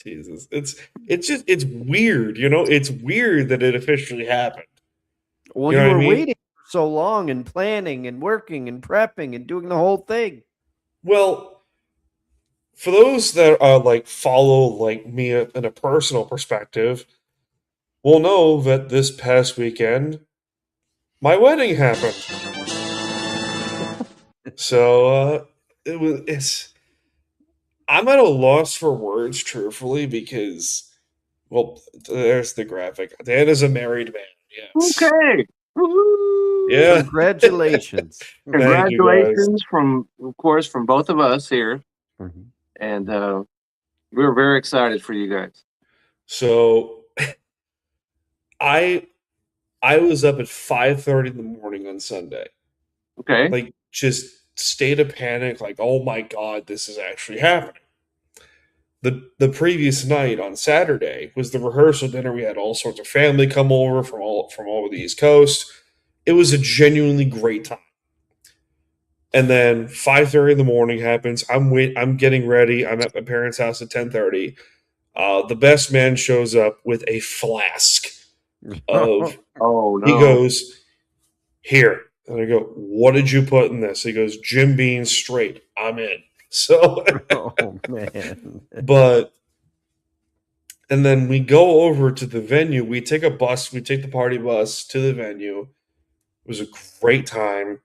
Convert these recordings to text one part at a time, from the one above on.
Jesus, it's weird, you know. It's weird that it officially happened. Well, You know you what I were mean? waiting for so long and planning and working and prepping and doing the whole thing. Well, for those that like follow like me in a personal perspective, will know that this past weekend my wedding happened. So it's I'm at a loss for words, truthfully, because well, there's the graphic. Dan is a married man. Yes. Okay. Woo-hoo. Yeah. Congratulations. Thank you guys. Congratulations of course, from both of us here. Mhm. And we're very excited for you guys. So I I was up at 5:30 in the morning on Sunday. Okay. Like just state of panic, like, oh my God, this is actually happening. The previous night on Saturday was the rehearsal dinner. We had all sorts of family come over from all over the East Coast. It was a genuinely great time. And then 5:30 in the morning happens. I'm getting ready. I'm at my parents' house at 10:30. The best man shows up with a flask of Oh he no. goes, "Here." And I go, "What did you put in this?" He goes, "Jim Beam straight." I'm in. So Oh man. but and then we go over to the venue. We take a bus, we take the party bus to the venue. It was a great time.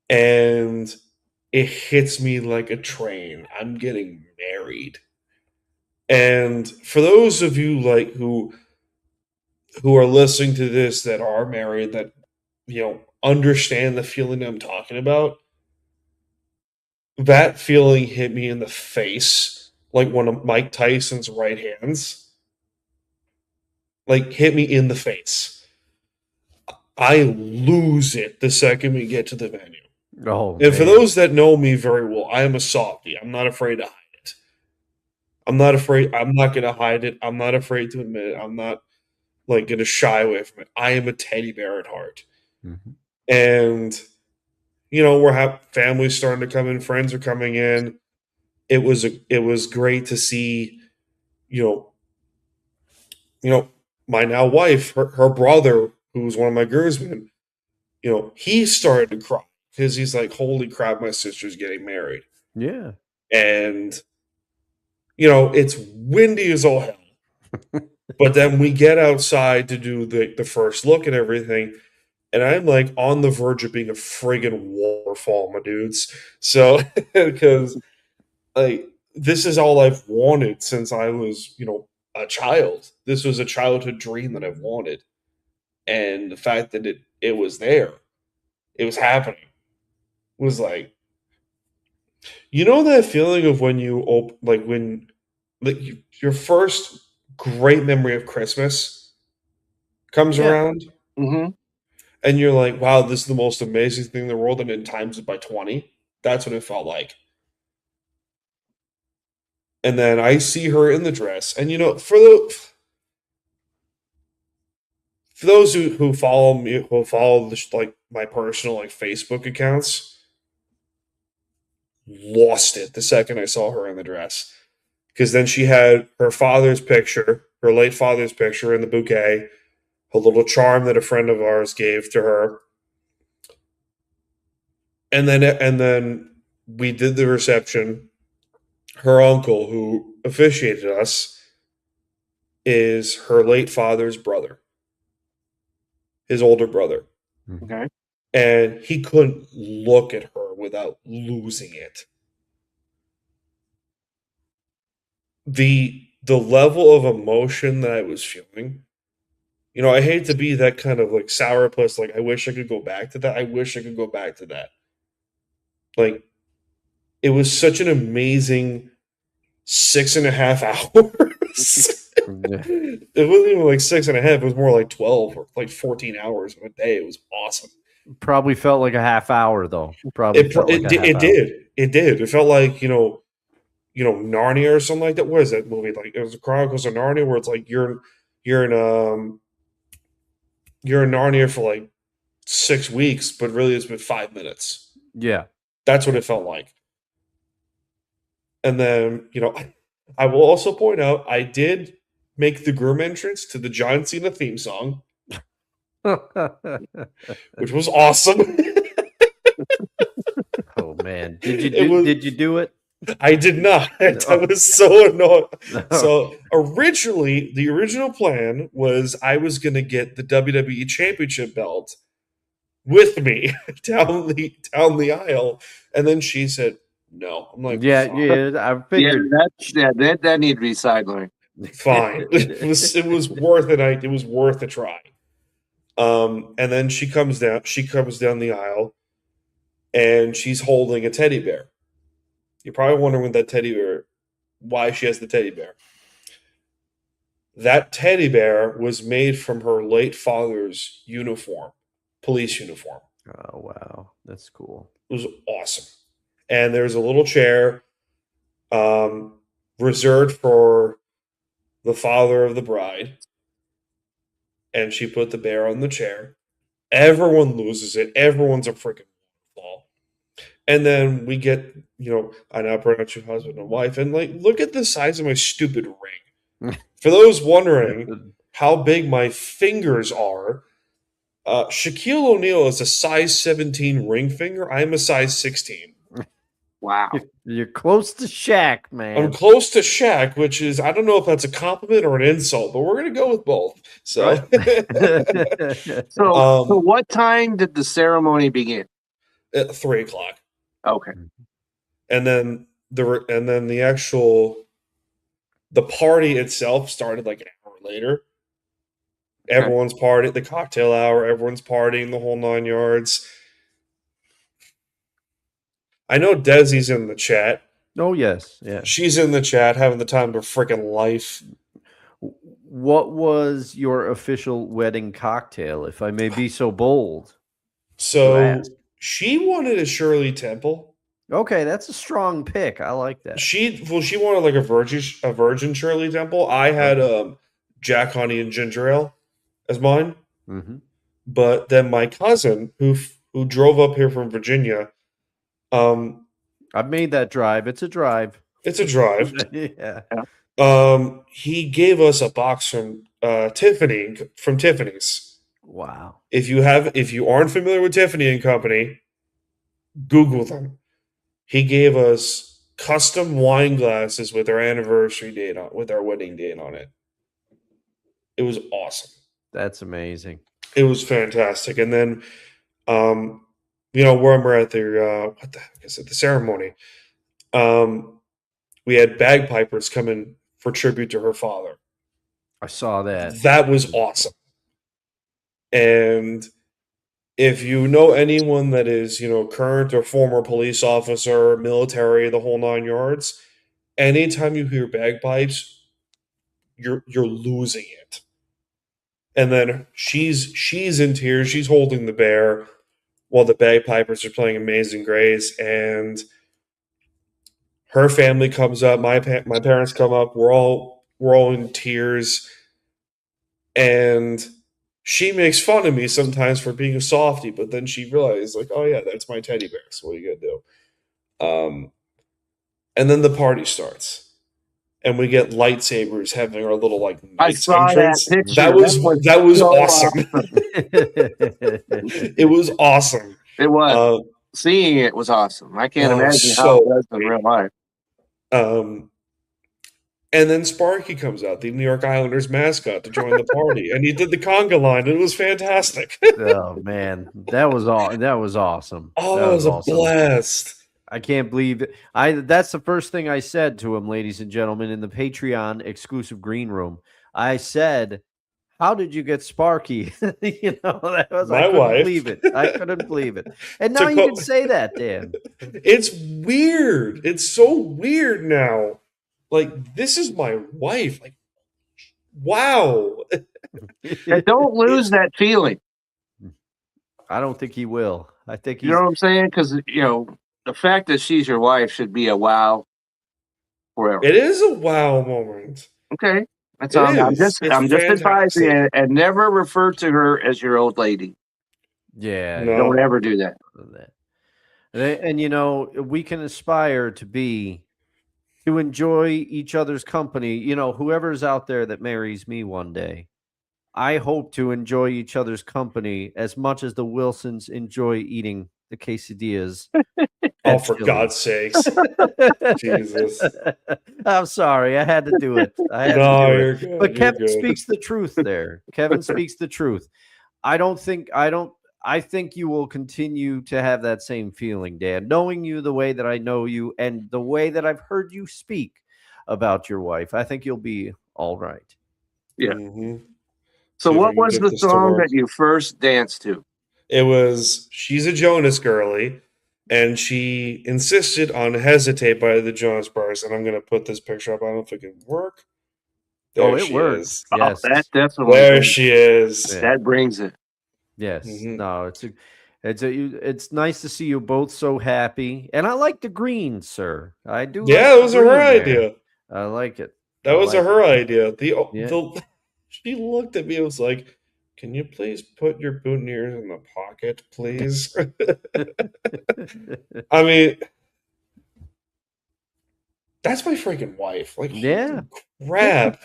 And it hits me like a train. I'm getting married. And for those of you like who are listening to this that are married that understand the feeling I'm talking about, that feeling hit me in the face like one of Mike Tyson's right hands. Like hit me in the face. I lose it the second we get to the venue. Oh And for man. those that know me very well, I am a softie. I'm not afraid to hide it. I'm not afraid. I'm not going to hide it. I'm not afraid to admit it. I'm not like going to shy away from it. I am a teddy bear at heart. Mhm. And, we're having families starting to come in, friends are coming in. It was great to see, you know, my now wife, her brother, who's one of my groomsmen, he started to cry because he's like, holy crap, my sister's getting married. Yeah. And, it's windy as all hell. But then we get outside to do the first look and everything, and I'm like on the verge of being a friggin' waterfall, my dudes. So, because like this is all I've wanted since I was, a child. This was a childhood dream that I've wanted, and the fact that it was there, it was happening, was like, that feeling of when you like when like your first great memory of Christmas comes Yeah. around Mm-hmm. and you're like, wow, this is the most amazing thing in the world, and it times it by 20. That's what it felt like. And then I see her in the dress, and for those who follow me, who follow like my personal like Facebook accounts, lost it the second I saw her in the dress, because then she had her father's picture, her late father's picture in the bouquet, a little charm that a friend of ours gave to her, and then we did the reception. Her uncle, who officiated us, is her late father's brother, his older brother. Mhm. Okay. And he couldn't look at her without losing it. The level of emotion that I was feeling, I hate to be that kind of like sourpuss, like I wish I could go back to that. I wish I could go back to that. Like it was such an amazing 6.5 hours. Yeah. It wasn't even like 6.5. It was more like 12 or like 14 hours of a day. It was awesome. Probably felt like a half hour though. Probably It felt like a half it hour. did. It did. It felt like Narnia or something like that. What is that movie? Like it was the Chronicles of Narnia, where it's like you're in you're in Narnia for like 6 weeks, but really it's been 5 minutes. Yeah. That's what it felt like. And then I will also point out I did make the groom entrance to the John Cena theme song, which was awesome. Oh man, did you It was. did you do it? I did not. I No. was so annoyed. No. So originally, the original plan was I was going to get the WWE Championship belt with me down the aisle, and then she said no. I'm like, Yeah, fine, yeah, I Yeah, figured. that need to be sidelined. fine. It was worth it. It was worth a try. And then she comes down. She comes down the aisle, and she's holding a teddy bear. You're probably wondering why she has the teddy bear. That teddy bear was made from her late father's uniform, police uniform. Oh wow, that's cool. It was awesome. And there's a little chair reserved for the father of the bride. And she put the bear on the chair. Everyone loses it. Everyone's a freaking waterfall. And then we get, I now pronounce you husband and wife. And like, look at the size of my stupid ring. For those wondering how big my fingers are, Shaquille O'Neal is a size 17 ring finger. I'm a size 16. Wow. You're close to Shaq, man. I'm close to Shaq, which is, I don't know if that's a compliment or an insult, but we're going to go with both. So, So what time did the ceremony begin? at 3:00. Okay. And then the party itself started like an hour later. Everyone's partying, the cocktail hour, everyone's partying the whole 9 yards. I know Desi's in the chat. Oh yes, yeah. She's in the chat having the time of her freaking life. What was your official wedding cocktail, if I may be so bold? So ask. she wanted a Shirley Temple. Okay, that's a strong pick. I like that. She wanted like a virgin Shirley Temple. I had Jack Honey and Ginger Ale as mine. Mm-hmm. But then my cousin, who drove up here from Virginia, I've made that drive. It's a drive. it's a drive. Yeah. He gave us a box from Tiffany's. Wow. If you aren't familiar with Tiffany and Company, Google them. He gave us custom wine glasses with our anniversary date with our wedding date on it. It was awesome. That's amazing. It was fantastic. And then, when we're at the what the heck is it? The ceremony. We had bagpipers come in for tribute to her father. I saw that. That was awesome. And if you know anyone that is, current or former police officer, military, the whole 9 yards, anytime you hear bagpipes, you're losing it. And then she's in tears. She's holding the bear while the bagpipers are playing Amazing Grace, and her family comes up. My parents come up. We're all in tears, and she makes fun of me sometimes for being a softie. But then she realized, like, oh yeah, that's my teddy bear. So what are you gonna do? And then the party starts. And we get lightsabers having our little like I knights saw entrance. that picture. That was so awesome. It was awesome. It was. Seeing it was awesome. I can't Oh, imagine how so it was in real life. And then Sparky comes out, the New York Islanders mascot, to join the party, and he did the conga line. It was fantastic. Oh man, that was awesome. Oh, That it was a awesome. blast. I can't believe it. That's the first thing I said to him, ladies and gentlemen, in the Patreon exclusive green room. I said, "How did you get Sparky?" That was My I couldn't wife. believe it. I couldn't believe it. And To now you co- can say that, Dan. It's weird. It's so weird now. Like, this is my wife. Like, wow. And don't lose that feeling. I don't think he will. I think You he's know what I'm saying? Because the fact that she's your wife should be a wow forever. It is a wow moment. Okay, that's It all. I'm is. just It's advising fantastic. you, and never refer to her as your old lady. yeah. No. Don't ever do that. That. And we can aspire to be to enjoy each other's company. You know, whoever's out there that marries me one day, I hope to enjoy each other's company as much as the Wilsons enjoy eating the quesadillas. Oh, at for Chili's. God's sakes. Jesus. I'm sorry, I had to do it. I had No, to do it. you're good. But You're Kevin good. speaks the truth there. Kevin speaks the truth. I think you will continue to have that same feeling, Dan, knowing you the way that I know you and the way that I've heard you speak about your wife. I think you'll be all right. Yeah. Mhm. So See if I what can was get the this to song work. that you first danced to? It was She's a Jonas Girlie, and she insisted on Hesitate by the Jonas Brothers. And I'm going to put this picture up. I don't know if it can work. There Oh, it she worked. is. Yes. Oh, that definitely There brings, she is. Yeah. that brings it. Yes. Mhm. No, it's nice to see you both so happy. And I like the green, sir. I do like Yeah, the it was her green there. idea. I like it. That I was like her it. idea. Yeah. She looked at me and was like, "Can you please put your boutonnieres in the pocket, please?" I mean, that's my freaking wife. Like, Yeah. holy crap.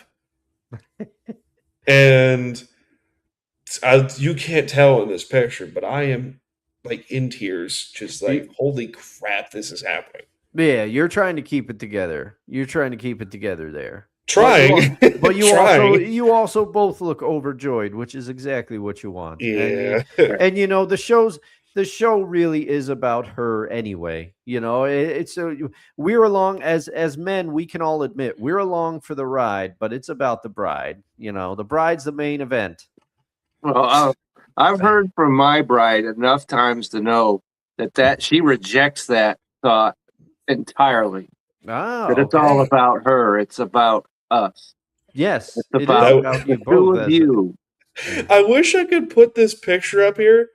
And you can't tell in this picture, but I am like in tears, just like, holy crap, this is happening. Yeah, you're trying to keep it together. You're trying to keep it together there. Trying, But you trying. also both look overjoyed, which is exactly what you want. Yeah. And you know, the show really is about her anyway. You know, it's we're along as men, we can all admit we're along for the ride, but it's about the bride. You know, the bride's the main event. Well, I've heard from my bride enough times to know that she rejects that thought entirely. Oh, That it's all okay. about her. It's about us. Yes, It's it is about about you the two both. of as a- you. I wish I could put this picture up here.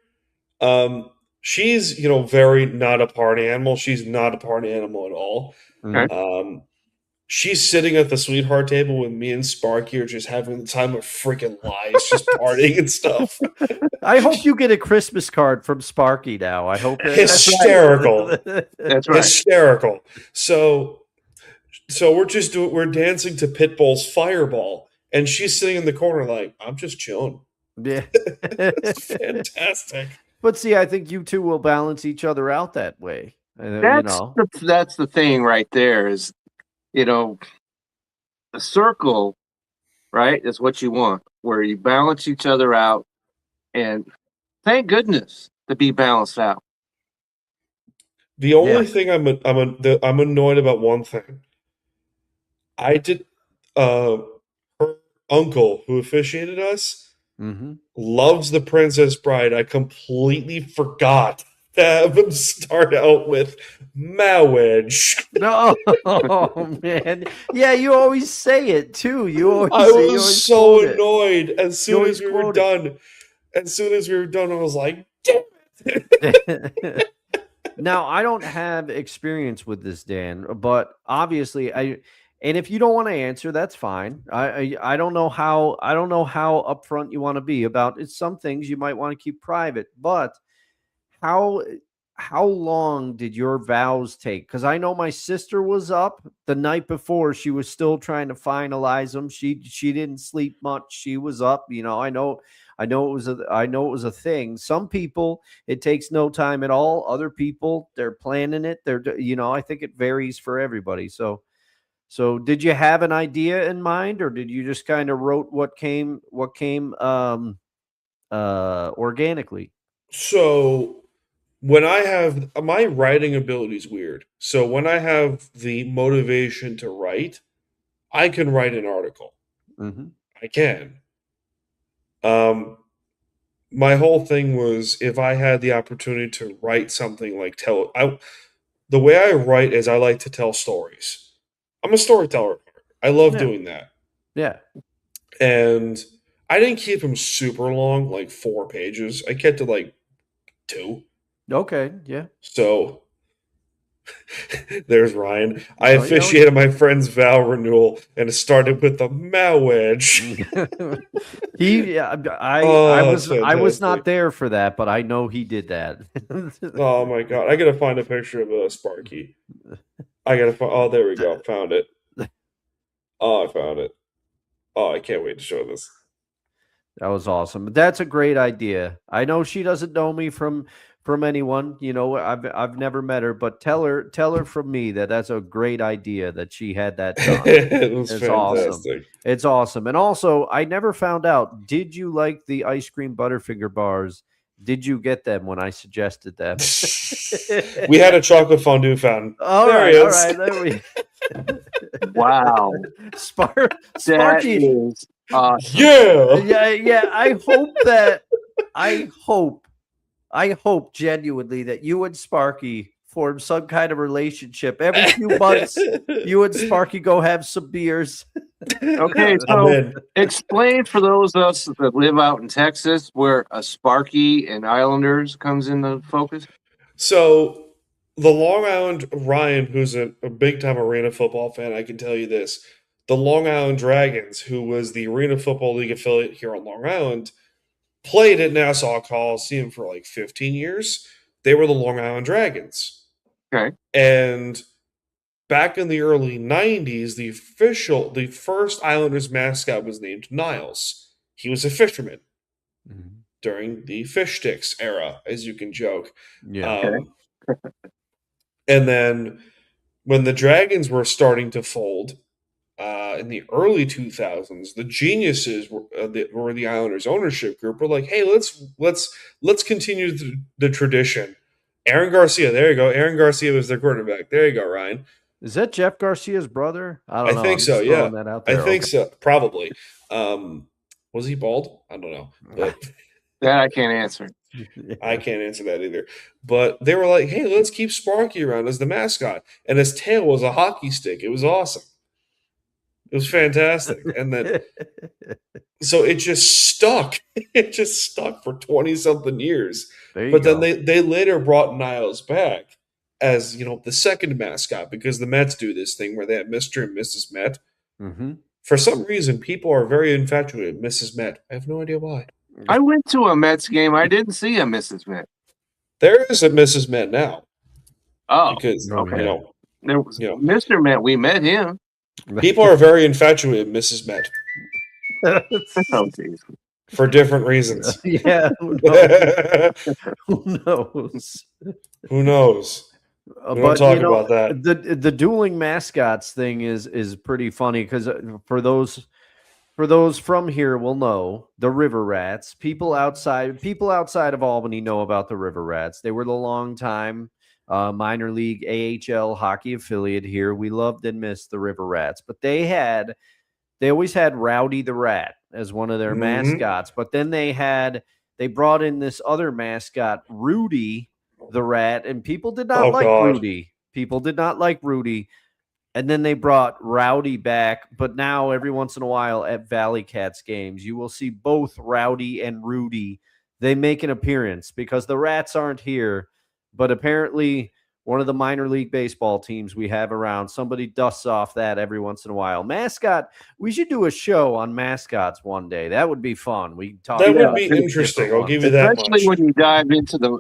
She's, very not a party animal. She's not a party animal at all. Mhm. She's sitting at the sweetheart table with me and Sparky are just having the time of freaking lives, just partying and stuff. I hope you get a Christmas card from Sparky now. I hope Hysterical. That's right. Hysterical. So we're dancing to Pitbull's Fireball, and she's sitting in the corner like, I'm just chilling. Yeah. It's fantastic. But see, I think you two will balance each other out that way. You That's know. that's the thing right there is, the circle, right, is what you want, where you balance each other out, and thank goodness to be balanced out. The only Yeah. thing I'm annoyed about one thing. I did her uncle who officiated us Mhm. loves The Princess Bride. I completely forgot to have him start out with marriage. No, oh man, yeah, you always say it too. You always I say, you was always so quote it. annoyed as soon always as we were quote it. done. As soon as we were done, I was like, damn it. Now, I don't have experience with this, Dan, but obviously and if you don't want to answer, that's fine. I don't know how upfront you want to be about it. Some things you might want to keep private, but how long did your vows take? Because I know my sister was up the night before. She was still trying to finalize them. She didn't sleep much. She was up. I know it was a thing. Some people it takes no time at all. Other people they're planning it. I think it varies for everybody. So did you have an idea in mind, or did you just kind of wrote what came organically? So when I have my writing ability is weird. So when I have the motivation to write, I can write an article. Mm-hmm. I can. My whole thing was if I had the opportunity to write something like the way I write is I like to tell stories. I'm a storyteller. I love Yeah. doing that. Yeah. And I didn't keep them super long, like 4 pages. I kept it like 2. Okay. Yeah. So there's Ryan. I Oh, yeah. officiated my friend's vow renewal and it started with the marriage. I was fantastic. not there for that, but I know he did that. Oh my god. I gotta find a picture of Sparky. I gotta find. Oh, there we go. Found it. Oh, I found it. Oh, I can't wait to show this. That was awesome. That's a great idea. I know she doesn't know me from anyone. You know, I've never met her, but tell her from me that that's a great idea that she had that done. It was It's awesome. fantastic. It's awesome. And also, I never found out, did you like the ice cream Butterfinger bars? Did you get them when I suggested them? We had a chocolate fondue fountain. All There right, he all is. right. There we Wow. That Sparky. is awesome. Yeah. Yeah. I hope genuinely that you and Sparky form some kind of relationship. Every few months, you and Sparky go have some beers. Okay, I'm so in. explain for those of us that live out in Texas where a Sparky and Islanders comes into focus. So the Long Island Ryan, who's a big time arena football fan, I can tell you this. The Long Island Dragons, who was the Arena Football League affiliate here on Long Island, played at Nassau Coliseum for like 15 years. They were the Long Island Dragons. Okay. And back in the early 90s, the first Islanders mascot was named Niles. He was a fisherman during the fish sticks era, as you can joke. Yeah. And then when the Dragons were starting to fold in the early 2000s, the geniuses were the Islanders ownership group were like, hey, let's continue the tradition. Aaron Garcia, there you go. Aaron Garcia was their quarterback. There you go, Ryan. Is that Jeff Garcia's brother? I don't know. think I'm so, just yeah. throwing that out I there. think Okay. so, probably. Was he bald? I don't know. But That I can't answer. I can't answer that either. But they were like, hey, let's keep Sparky around as the mascot. And his tail was a hockey stick. It was awesome. It was fantastic. And then so it just stuck. It just stuck for 20-something years. There you But go. then they later brought Niles back as, the second mascot, because the Mets do this thing where they have Mr. and Mrs. Met. Mhm. For some reason, people are very infatuated with Mrs. Met. I have no idea why. I went to a Mets game. I didn't see a Mrs. Met. There is a Mrs. Met now Oh, because okay. there was Yeah. Mr. Met. We met him. people are very infatuated with Mrs. Met Oh, geez. for different reasons. Yeah. Who knows? Who knows? Who knows? We don't talk about that. The dueling mascots thing is pretty funny because for those from here will know the River Rats. People outside of Albany know about the River Rats. They were the long-time minor league AHL hockey affiliate here. We loved and missed the River Rats, but they always had Rowdy the Rat as one of their Mhm. mascots. But then they brought in this other mascot, Rudy the Rat, and people did not Oh, like God. Rudy. People did not like Rudy. And then they brought Rowdy back, but now every once in a while at Valley Cats games, you will see both Rowdy and Rudy. They make an appearance because the Rats aren't here, but apparently one of the minor league baseball teams we have around, somebody dusts off that every once in a while. Mascot, we should do a show on mascots one day. That would be fun. We talk That about would be different interesting. I'll ones. give you that Especially much. when you dive into the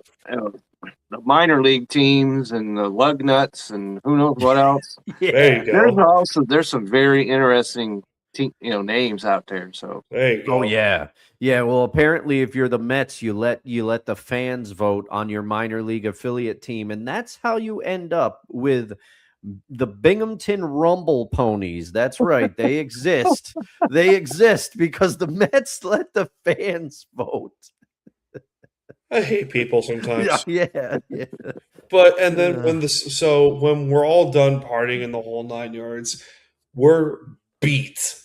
minor league teams and the lug nuts and who knows what else. There you go. There's some very interesting names out there. So There you go. Oh yeah. Yeah, well apparently if you're the Mets, you let the fans vote on your minor league affiliate team, and that's how you end up with the Binghamton Rumble Ponies. That's right. They exist. They exist because the Mets let the fans vote. I hate people sometimes. Yeah. But and then when we're all done partying in the whole 9 yards, we're beat.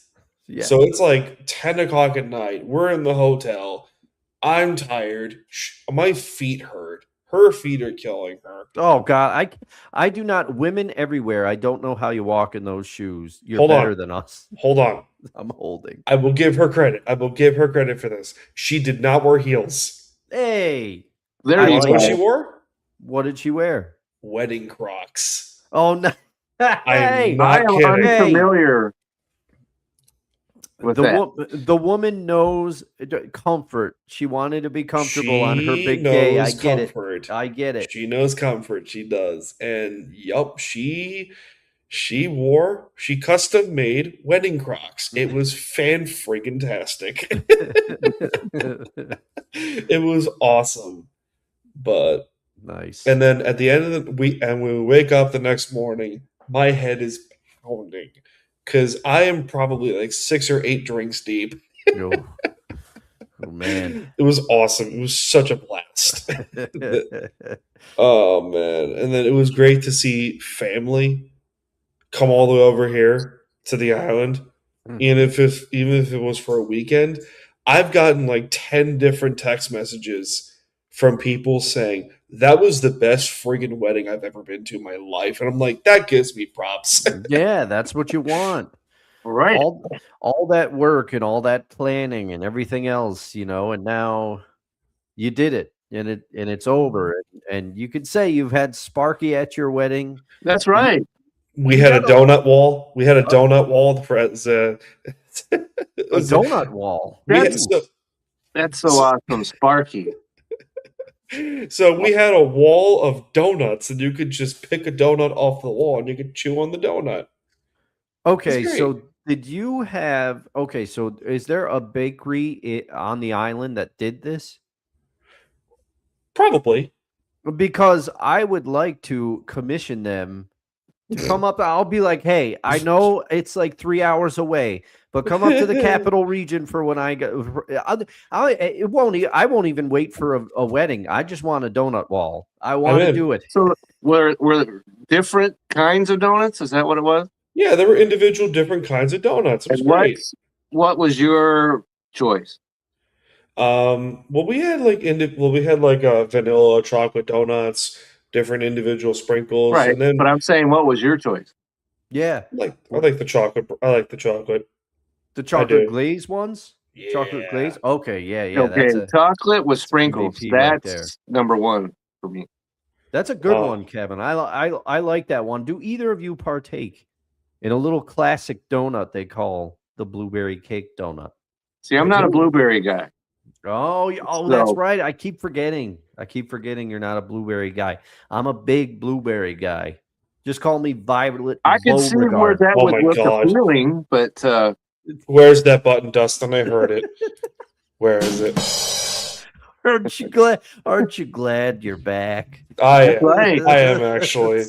Yeah. So it's like 10 o'clock at night. We're in the hotel. I'm tired. My feet hurt. Her feet are killing her. Oh God, I do not. Women everywhere. I don't know how you walk in those shoes. You're Hold better on. than us. Hold on. I'm holding. I will give her credit. I will give her credit for this. She did not wear heels. Hey, there You you know what she go. wore? what did she wear? Wedding Crocs. Oh no! I'm Hey, not I am kidding. unfamiliar with with that. The woman knows comfort. She wanted to be comfortable on her She big day. I knows get comfort. it. I get it. She knows comfort. She does. And yup, she custom made wedding Crocs. It was fan friggin' tastic. It was awesome. But Nice. and then at the end of the week, and when we wake up the next morning, my head is pounding because I am probably like 6 or 8 drinks deep. Oh, oh, man. It was awesome. It was such a blast. Oh man. And then it was great to see family come all the way over here to the island. Even if it was for a weekend. I've gotten like 10 different text messages from people saying that was the best friggin' wedding I've ever been to in my life. And I'm like, that gives me props. Yeah, that's what you want. Right. All that work and all that planning and everything else, and now you did it, and it's over, and you could say you've had Sparky at your wedding. That's right. We had a donut wall. We had a donut wall. A donut wall. That's so awesome, Sparky. So we had a wall of donuts, and you could just pick a donut off the wall, and you could chew on the donut. Okay, so did you have? Okay, so is there a bakery on the island that did this? Probably. Because I would like to commission them to come up. I'll be like, hey, I know it's like 3 hours away, but come up to the capital region for when I go. I won't even wait for a wedding. I just want a donut wall. I want to do it. So were there different kinds of donuts? Is that what it was? Yeah, there were individual different kinds of donuts. It was great. What was your choice? Well, we had like vanilla chocolate donuts, different individual sprinkles, Right. and then. But I'm saying, what was your choice? Yeah, I like the chocolate. I like the chocolate. The chocolate glaze ones. Yeah. Chocolate glaze. Okay, yeah. Okay, chocolate with sprinkles. MVP right That's number one for me. That's a good one, Kevin. I like that one. Do either of you partake in a little classic donut they call the blueberry cake donut? See, I'm not a blueberry guy. That's right. I keep forgetting you're not a blueberry guy. I'm a big blueberry guy. Just call me Violet. I can see where that would look appealing, but where's that button, Dustin? I heard it. Where is it? Aren't you glad you're back? I am actually.